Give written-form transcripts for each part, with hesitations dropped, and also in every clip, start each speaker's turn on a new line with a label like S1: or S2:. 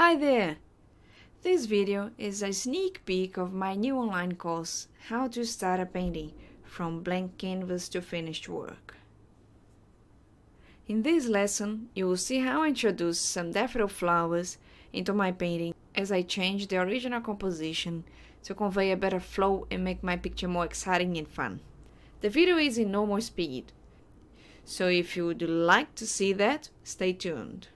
S1: Hi there! This video is a sneak peek of my new online course, How to Start a Painting from Blank Canvas to Finished Work. In this lesson, you will see how I introduce some daffodil flowers into my painting as I change the original composition to convey a better flow and make my picture more exciting and fun. The video is in normal speed, so if you would like to see that, stay tuned.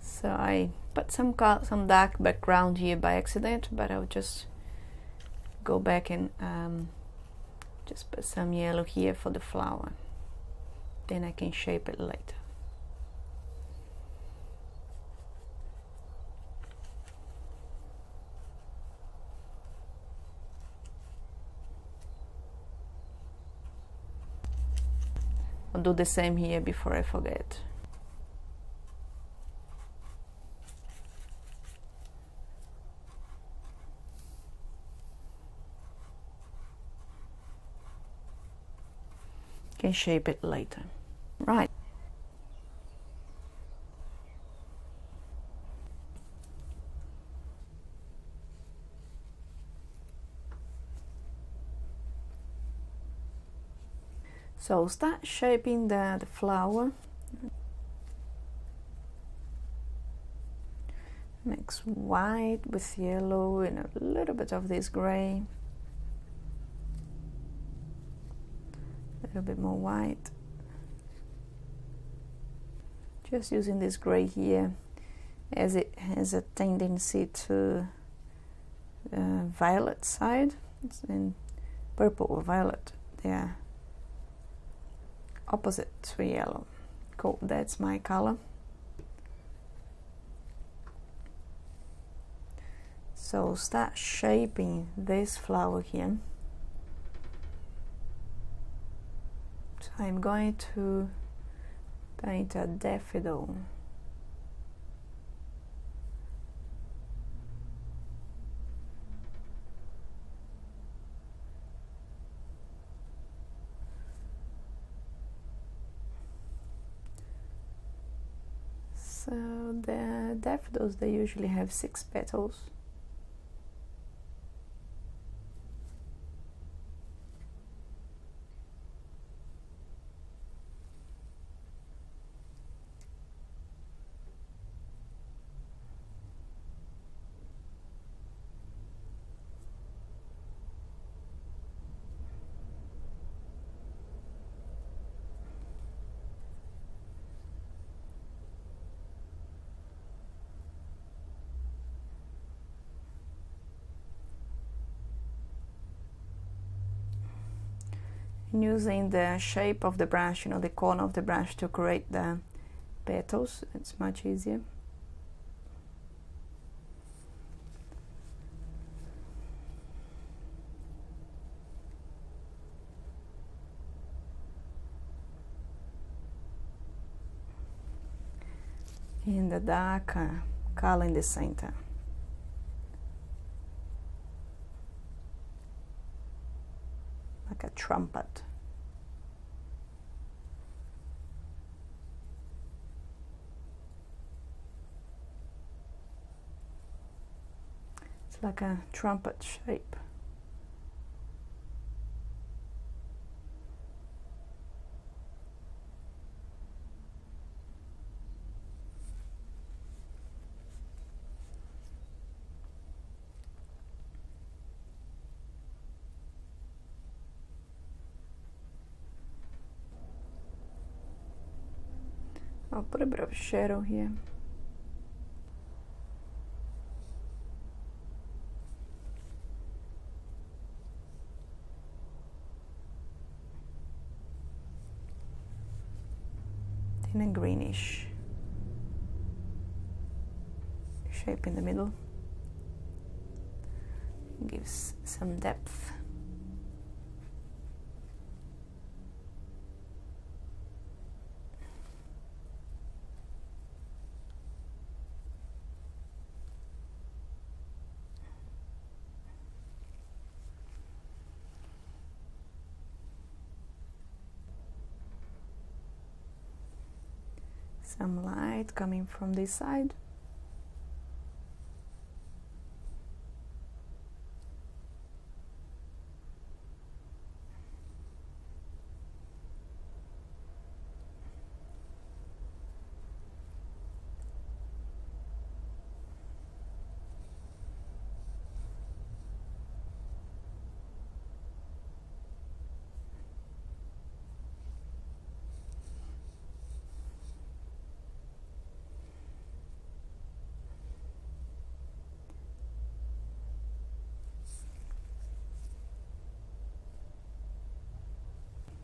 S1: So I put some dark background here by accident, but I'll just go back and just put some yellow here for the flower. Then I can shape it later. I'll do the same here before I forget. Can shape it later. Right. So start shaping the flower. Mix white with yellow and a little bit of this gray. A little bit more white. Just using this gray here, as it has a tendency to violet side. It's in purple or violet. They are opposite to yellow. Cool, that's my color. So start shaping this flower here. So I'm going to paint a daffodil. So the daffodils, they usually have 6 petals. Using the shape of the brush, the corner of the brush to create the petals, it's much easier. And the dark color in the center. Like a trumpet. It's like a trumpet shape. I'll put a bit of shadow here. Then a greenish shape in the middle. Gives some depth.
S2: Some light coming from this side.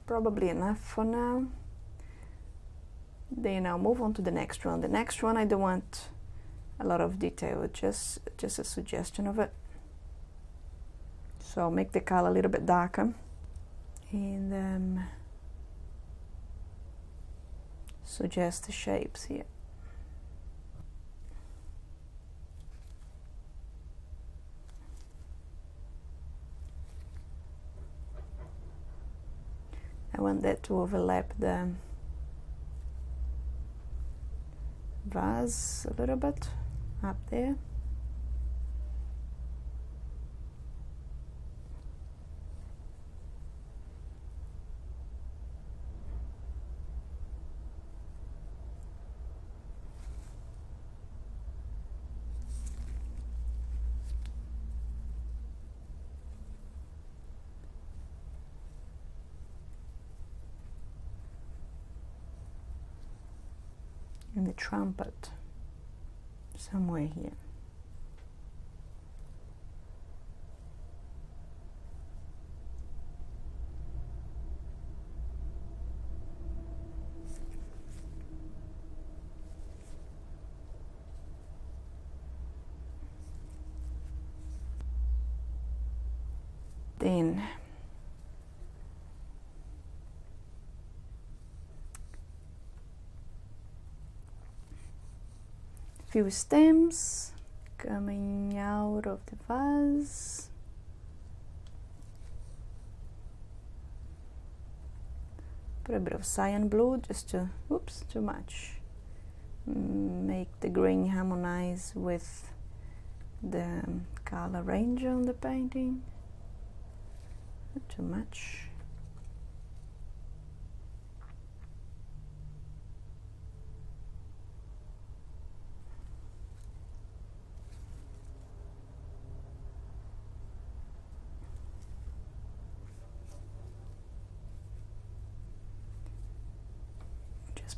S2: Probably enough for now. Then I'll move on to the next one. The next one I don't want a lot of detail, just a suggestion of it. So I'll make the color a little bit darker and suggest the shapes here. I want that to overlap the vase a little bit up there. And the trumpet somewhere here. Then few stems coming out of the vase. Put a bit of cyan blue just to, oops, too much. Make the green harmonize with the color range on the painting. Not too much.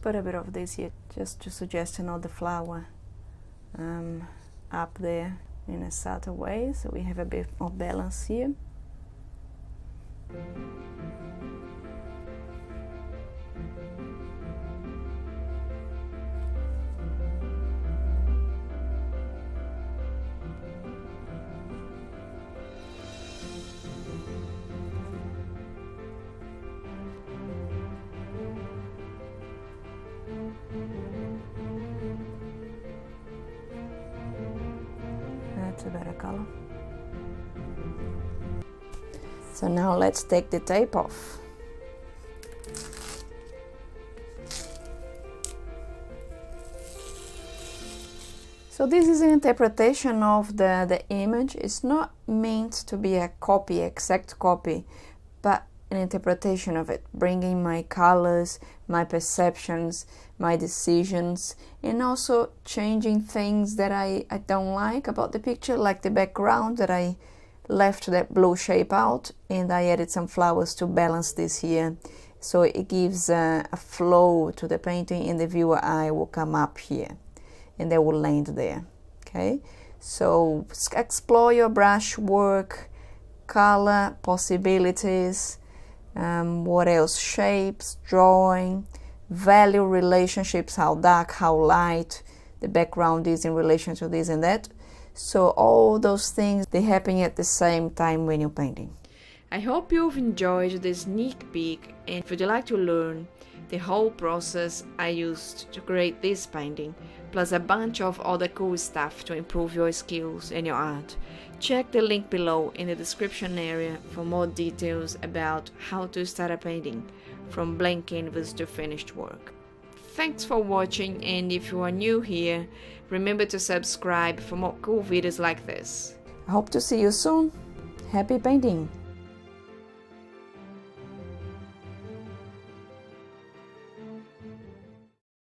S2: Put a bit of this here just to suggest another flower up there in a subtle way, so we have a bit more balance here. That's a better color. So now let's take the tape off. So this is an interpretation of the image. It's not meant to be a copy, exact copy, but an interpretation of it, bringing my colors, my perceptions, my decisions, and also changing things that I don't like about the picture, like the background that I left that blue shape out, and I added some flowers to balance this here. So it gives a flow to the painting, and the viewer eye will come up here, and they will land there, okay? So explore your brush work, color, possibilities, what else, shapes, drawing, value relationships, how dark, how light the background is in relation to this and that. So all those things, they happen at the same time when you're painting.
S1: I hope you've enjoyed this sneak peek, and if you'd like to learn the whole process I used to create this painting, plus a bunch of other cool stuff to improve your skills and your art, check the link below in the description area for more details about how to start a painting from blank canvas to finished work. Thanks for watching, and if you are new here, remember to subscribe for more cool videos like this.
S2: I hope to see you soon. Happy painting!